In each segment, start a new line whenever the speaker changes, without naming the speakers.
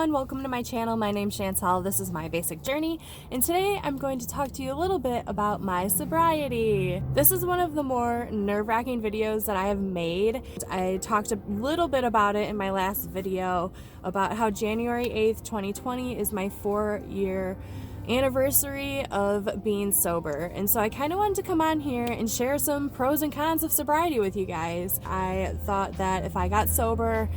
everyone, welcome to my channel. My name's Chantal. This is my basic journey, and today I'm going to talk to you a little bit about my sobriety. This is one of the more nerve-wracking videos that I have made. I talked a little bit about it in my last video about how January 8th, 2020 is my 4-year anniversary of being sober, and so I kind of wanted to come on here and share some pros and cons of sobriety with you guys. I thought that if I got sober,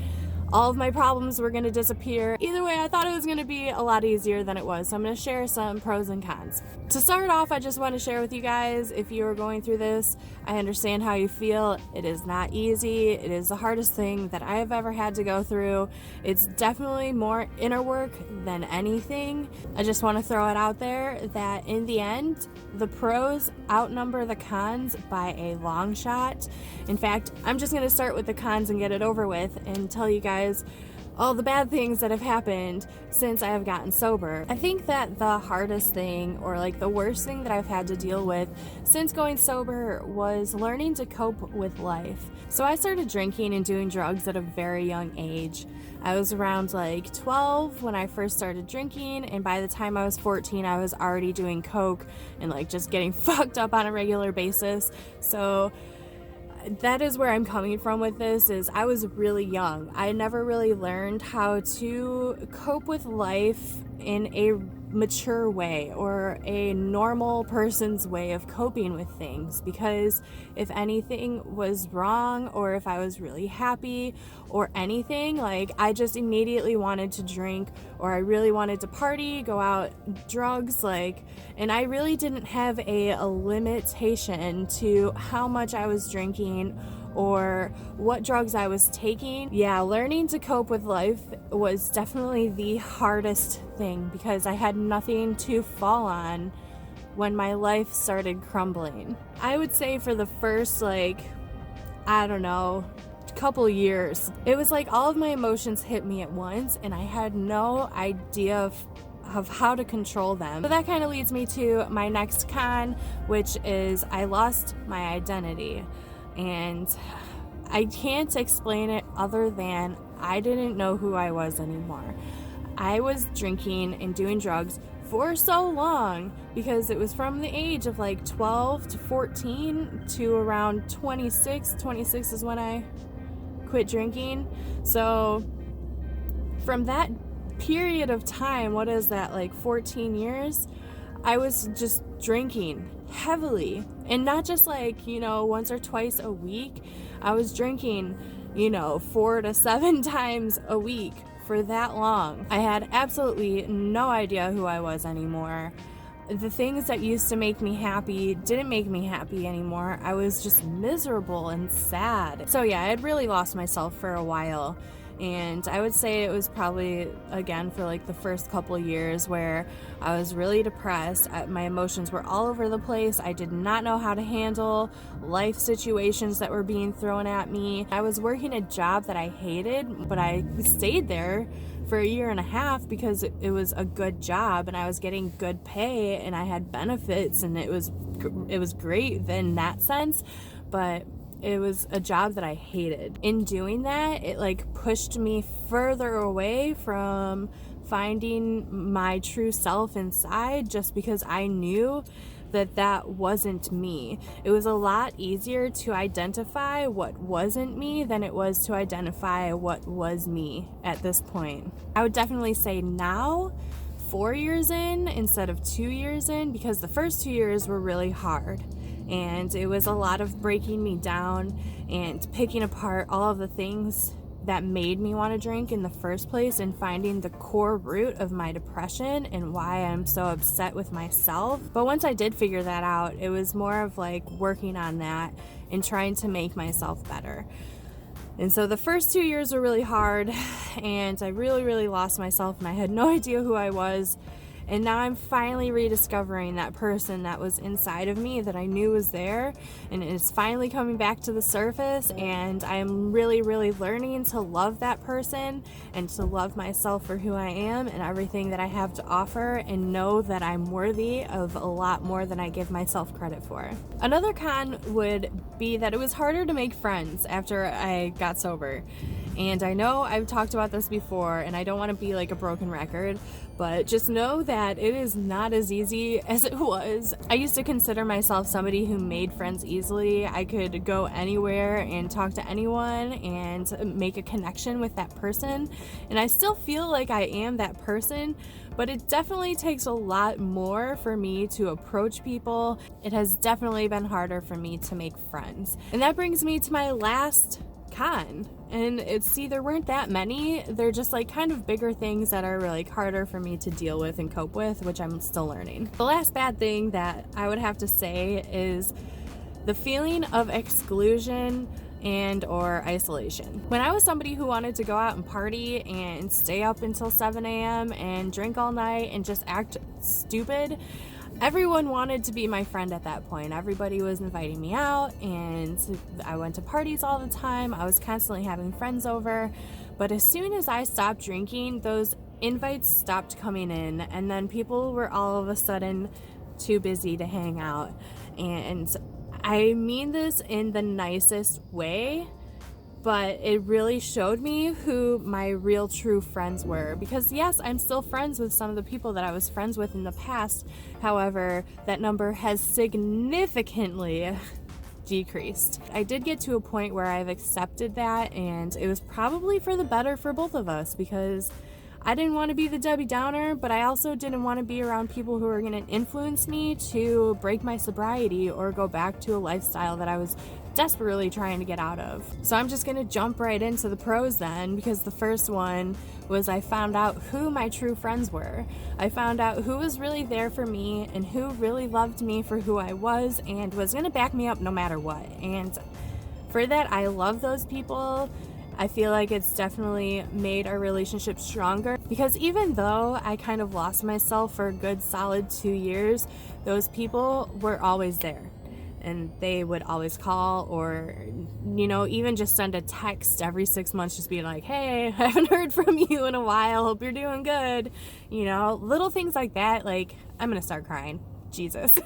all of my problems were going to disappear. Either way, I thought it was going to be a lot easier than it was, so I'm going to share some pros and cons. To start off, I just want to share with you guys, if you are going through this, I understand how you feel. It is not easy. It is the hardest thing that I have ever had to go through. It's definitely more inner work than anything. I just want to throw it out there that in the end, the pros outnumber the cons by a long shot. In fact, I'm just going to start with the cons and get it over with and tell you guys all the bad things that have happened since I have gotten sober. I think that the hardest thing, or like the worst thing that I've had to deal with since going sober, was learning to cope with life. So I started drinking and doing drugs at a very young age. I was around like 12 when I first started drinking, and by the time I was 14 I was already doing coke and like just getting fucked up on a regular basis. So that is where I'm coming from with this, is I was really young. I never really learned how to cope with life in a mature way or a normal person's way of coping with things, because if anything was wrong or if I was really happy or anything, like I just immediately wanted to drink, or I really wanted to party, go out, drugs, and I really didn't have a limitation to how much I was drinking or what drugs I was taking. Yeah, learning to cope with life was definitely the hardest thing, because I had nothing to fall on when my life started crumbling. I would say for the first, couple years, it was like all of my emotions hit me at once and I had no idea of how to control them. So that kind of leads me to my next con, which is I lost my identity. And I can't explain it other than I didn't know who I was anymore. I was drinking and doing drugs for so long, because it was from the age of like 12 to 14 to around 26. 26 is when I quit drinking. So from that period of time, what is that, like 14 years, I was just drinking heavily, and not just once or twice a week. I was drinking 4 to 7 times a week for that long. I had absolutely no idea who I was anymore. The things that used to make me happy didn't make me happy anymore. I was just miserable and sad. So yeah, I had really lost myself for a while. And I would say it was probably, again, for like the first couple years where I was really depressed. My emotions were all over the place. I did not know how to handle life situations that were being thrown at me. I was working a job that I hated, but I stayed there for 1.5 years because it was a good job and I was getting good pay and I had benefits, and it was great in that sense, but it was a job that I hated. In doing that, it pushed me further away from finding my true self inside, just because I knew that wasn't me. It was a lot easier to identify what wasn't me than it was to identify what was me at this point. I would definitely say now, 4 years in instead of 2 years in, because the first 2 years were really hard. And it was a lot of breaking me down and picking apart all of the things that made me want to drink in the first place, and finding the core root of my depression and why I'm so upset with myself. But once I did figure that out, it was more of working on that and trying to make myself better. And so the first 2 years were really hard, and I really, really lost myself, and I had no idea who I was. And now I'm finally rediscovering that person that was inside of me that I knew was there, and it's finally coming back to the surface, and I am really, really learning to love that person and to love myself for who I am and everything that I have to offer, and know that I'm worthy of a lot more than I give myself credit for. Another con would be that it was harder to make friends after I got sober. And I know I've talked about this before, and I don't want to be like a broken record, but just know that it is not as easy as it was. I used to consider myself somebody who made friends easily. I could go anywhere and talk to anyone and make a connection with that person. And I still feel like I am that person, but it definitely takes a lot more for me to approach people. It has definitely been harder for me to make friends. And that brings me to my last con. And there weren't that many. They're just like kind of bigger things that are really harder for me to deal with and cope with, which I'm still learning. The last bad thing that I would have to say is the feeling of exclusion and or isolation. When I was somebody who wanted to go out and party and stay up until 7 a.m. and drink all night and just act stupid, everyone wanted to be my friend at that point. Everybody was inviting me out, and I went to parties all the time. I was constantly having friends over. But as soon as I stopped drinking, those invites stopped coming in, and then people were all of a sudden too busy to hang out. And I mean this in the nicest way, but it really showed me who my real true friends were. Because yes, I'm still friends with some of the people that I was friends with in the past. However, that number has significantly decreased. I did get to a point where I've accepted that, and it was probably for the better for both of us, because I didn't want to be the Debbie Downer, but I also didn't want to be around people who were going to influence me to break my sobriety or go back to a lifestyle that I was desperately trying to get out of. So I'm just going to jump right into the pros then, because the first one was I found out who my true friends were. I found out who was really there for me and who really loved me for who I was and was going to back me up no matter what. And for that, I love those people. I feel like it's definitely made our relationship stronger, because even though I kind of lost myself for a good solid 2 years, those people were always there. And they would always call, or, even just send a text every 6 months just being like, hey, I haven't heard from you in a while. Hope you're doing good. Little things like that. Like, I'm going to start crying. Jesus.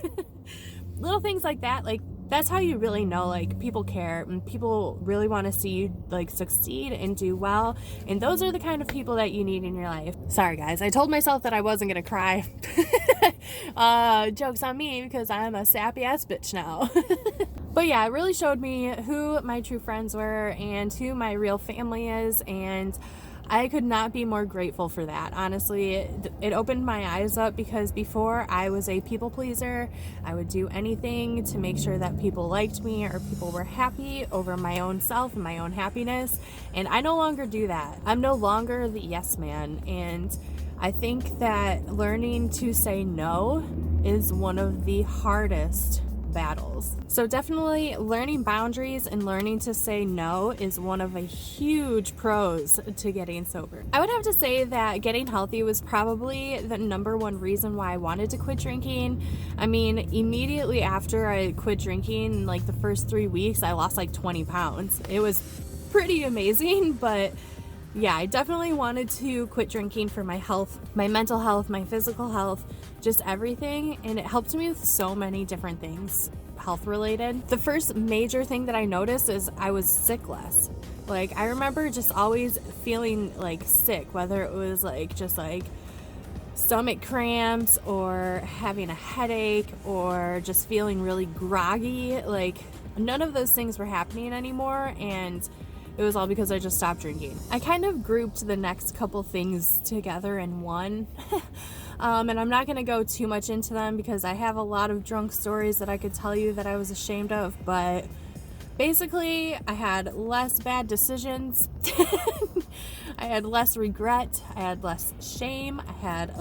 Little things like that. Like, that's how you really know, like, people care and people really want to see you, like, succeed and do well. And those are the kind of people that you need in your life. Sorry, guys. I told myself that I wasn't going to cry. Joke's on me, because I'm a sappy-ass bitch now. But yeah, it really showed me who my true friends were and who my real family is, and I could not be more grateful for that. Honestly, it opened my eyes up, because before I was a people pleaser. I would do anything to make sure that people liked me or people were happy over my own self and my own happiness. And I no longer do that. I'm no longer the yes man. And I think that learning to say no is one of the hardest battles. So definitely learning boundaries and learning to say no is one of the huge pros to getting sober. I would have to say that getting healthy was probably the number one reason why I wanted to quit drinking. I mean, immediately after I quit drinking, like the first 3 weeks, I lost like 20 pounds. It was pretty amazing, but yeah, I definitely wanted to quit drinking for my health, my mental health, my physical health, just everything. And it helped me with so many different things, health related. The first major thing that I noticed is I was sick less. Like, I remember just always feeling like sick, whether it was like just like stomach cramps or having a headache or just feeling really groggy. Like, none of those things were happening anymore, and it was all because I just stopped drinking. I kind of grouped the next couple things together in one. And I'm not going to go too much into them, because I have a lot of drunk stories that I could tell you that I was ashamed of. But basically, I had less bad decisions. I had less regret. I had less shame. I had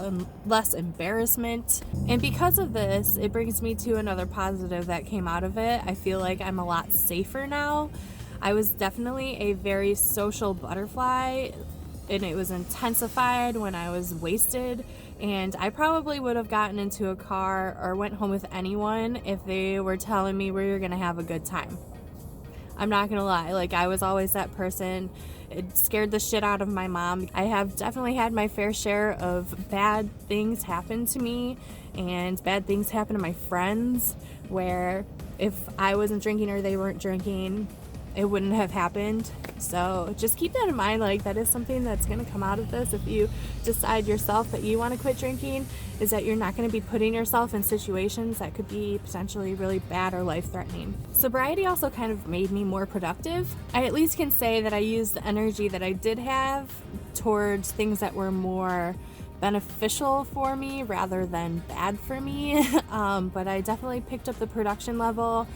less embarrassment. And because of this, it brings me to another positive that came out of it. I feel like I'm a lot safer now. I was definitely a very social butterfly, and it was intensified when I was wasted. And I probably would have gotten into a car or went home with anyone if they were telling me we were going to have a good time. I'm not going to lie. Like, I was always that person. It scared the shit out of my mom. I have definitely had my fair share of bad things happen to me, and bad things happen to my friends, where if I wasn't drinking or they weren't drinking, it wouldn't have happened. So just keep that in mind, like that is something that's going to come out of this if you decide yourself that you want to quit drinking, is that you're not going to be putting yourself in situations that could be potentially really bad or life-threatening. Sobriety also kind of made me more productive. I at least can say that I used the energy that I did have towards things that were more beneficial for me rather than bad for me. But I definitely picked up the production level.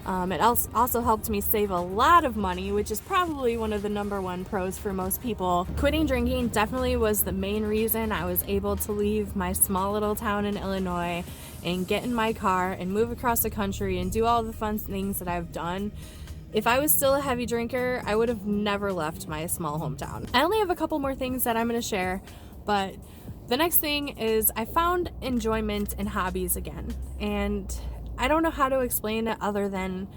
It also helped me save a lot of money, which is probably one of the number one pros for most people. Quitting drinking definitely was the main reason I was able to leave my small little town in Illinois and get in my car and move across the country and do all the fun things that I've done. If I was still a heavy drinker, I would have never left my small hometown. I only have a couple more things that I'm going to share, but the next thing is I found enjoyment in hobbies again. And I don't know how to explain it other than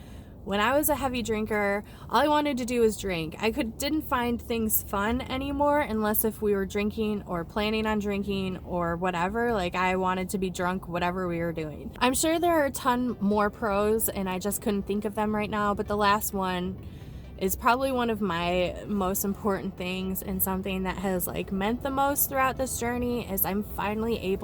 when I was a heavy drinker, all I wanted to do was drink. I didn't find things fun anymore unless if we were drinking or planning on drinking or whatever. Like I wanted to be drunk whatever we were doing. I'm sure there are a ton more pros and I just couldn't think of them right now, but the last one is probably one of my most important things and something that has like meant the most throughout this journey is I'm finally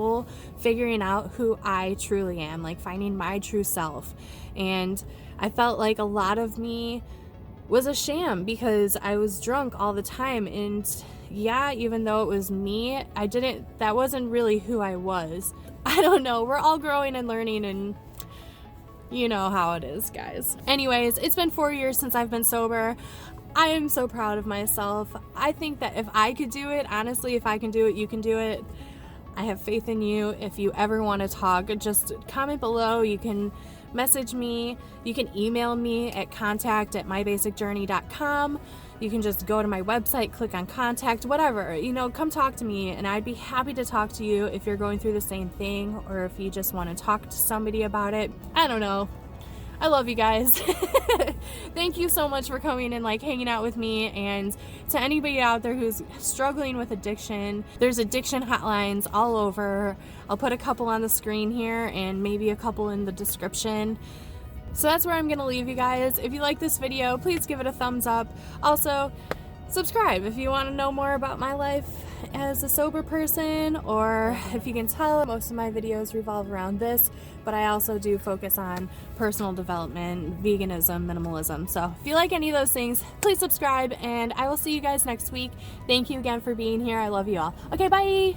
figuring out who I truly am, like finding my true self. And I felt like a lot of me was a sham because I was drunk all the time. And yeah, even though it was me, that wasn't really who I was. I don't know, we're all growing and learning, and you know how it is, guys. Anyways, it's been 4 years since I've been sober. I am so proud of myself. I think that if I could do it, honestly, if I can do it, you can do it. I have faith in you. If you ever want to talk, just comment below. You can message me. You can email me at contact@mybasicjourney.com. You can just go to my website, click on contact, whatever, come talk to me, and I'd be happy to talk to you if you're going through the same thing or if you just want to talk to somebody about it. I don't know. I love you guys. Thank you so much for coming and hanging out with me. And to anybody out there who's struggling with addiction, there's addiction hotlines all over. I'll put a couple on the screen here and maybe a couple in the description. So that's where I'm going to leave you guys. If you like this video, please give it a thumbs up. Also, subscribe if you want to know more about my life as a sober person, or if you can tell, most of my videos revolve around this, but I also do focus on personal development, veganism, minimalism. So if you like any of those things, please subscribe, and I will see you guys next week. Thank you again for being here. I love you all. Okay, bye!